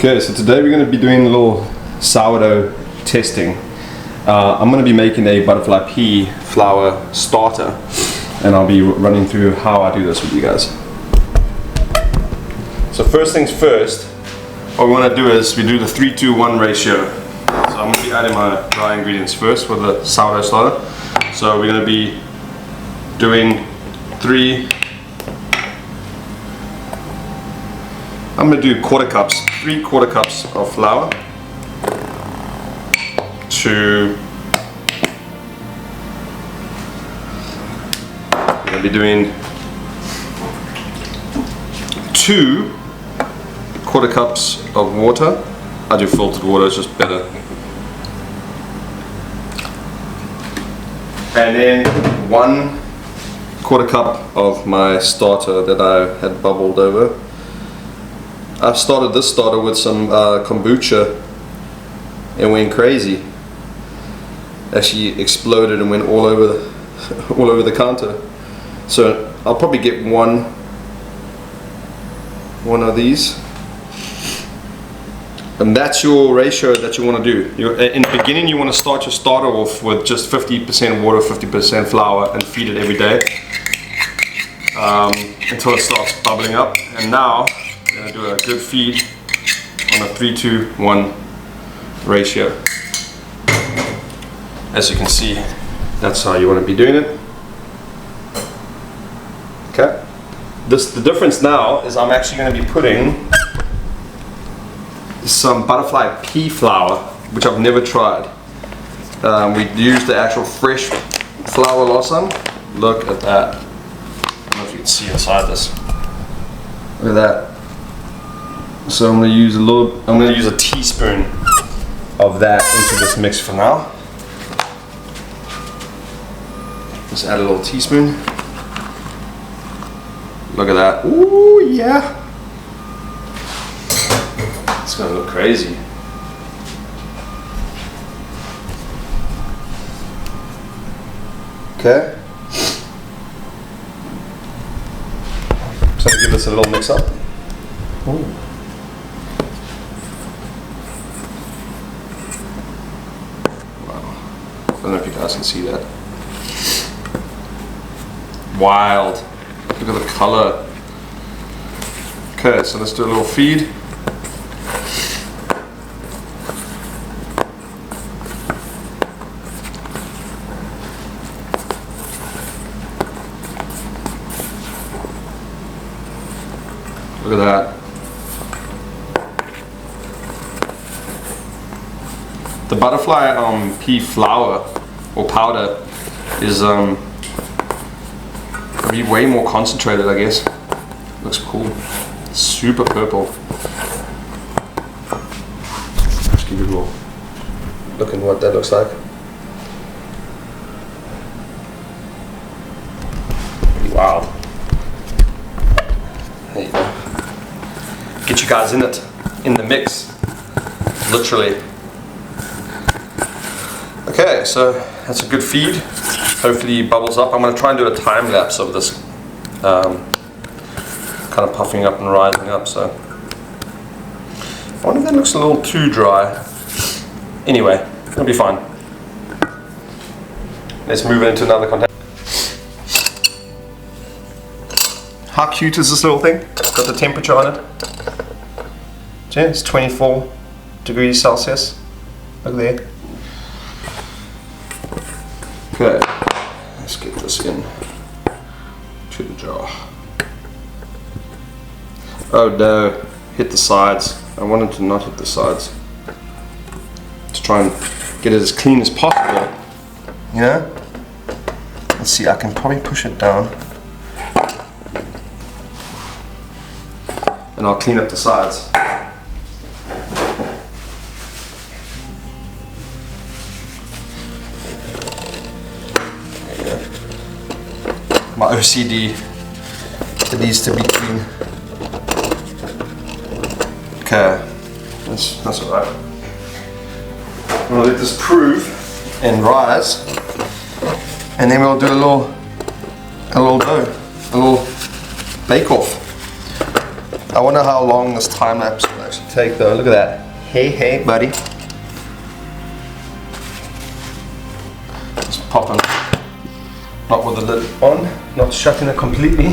Okay, so today we're going to be doing a little sourdough testing. I'm going to be making a butterfly pea flour starter, and I'll be running through how I do this with you guys. So first things first, what we want to do is we do the 3-2-1 ratio. So I'm going to be adding my dry ingredients first for the sourdough starter. So we're going to be doing I'm going to do 3/4 cups of flour to, we're going to be doing 2/4 cups of water. I do filtered water, it's just better. And then 1/4 cup of my starter that I had bubbled over. I've started this starter with some kombucha and went crazy. Actually exploded and went all over the counter. So I'll probably get one of these. And that's your ratio that you want to do. In the beginning you want to start your starter off with just 50% water, 50% flour, and feed it every day until it starts bubbling up. And now I'm going to do a good feed on a 3-2-1 ratio. As you can see, that's how you want to be doing it. Okay. The difference now is I'm actually going to be putting some butterfly pea flour, which I've never tried. We used the actual fresh flour last time. Look at that. I don't know if you can see inside this. Look at that. So I'm going to use a teaspoon of that into this mix for now. Just add a little teaspoon. Look at that. Ooh, yeah. It's going to look crazy. Okay. So give this a little mix up. Ooh. I don't know if you guys can see that. Wild. Look at the color. Okay, so let's do a little feed. Look at that. The butterfly pea flour or powder is be way more concentrated, I guess. Looks cool. Super purple. Let's give you a little look at what that looks like. Pretty wild. There you go. Get you guys in it, in the mix, literally. Okay, so that's a good feed. Hopefully it bubbles up. I'm going to try and do a time lapse of this kind of puffing up and rising up. So I wonder if that looks a little too dry. Anyway, it'll be fine. Let's move it into another container. How cute is this little thing? It's got the temperature on it. See, it's 24 degrees Celsius. Look there. Okay, let's get this in to the jar. Oh no, hit the sides. I wanted to not hit the sides. To try and get it as clean as possible. You know? Let's see, I can probably push it down. And I'll clean up the sides. My OCD, it needs to be clean. Okay, that's alright. I'm gonna let this prove and rise, and then we'll do a little dough, a little bake off. I wonder how long this time lapse will actually take though. Look at that. Hey, buddy. Just popping. Not with the lid on, not shutting it completely.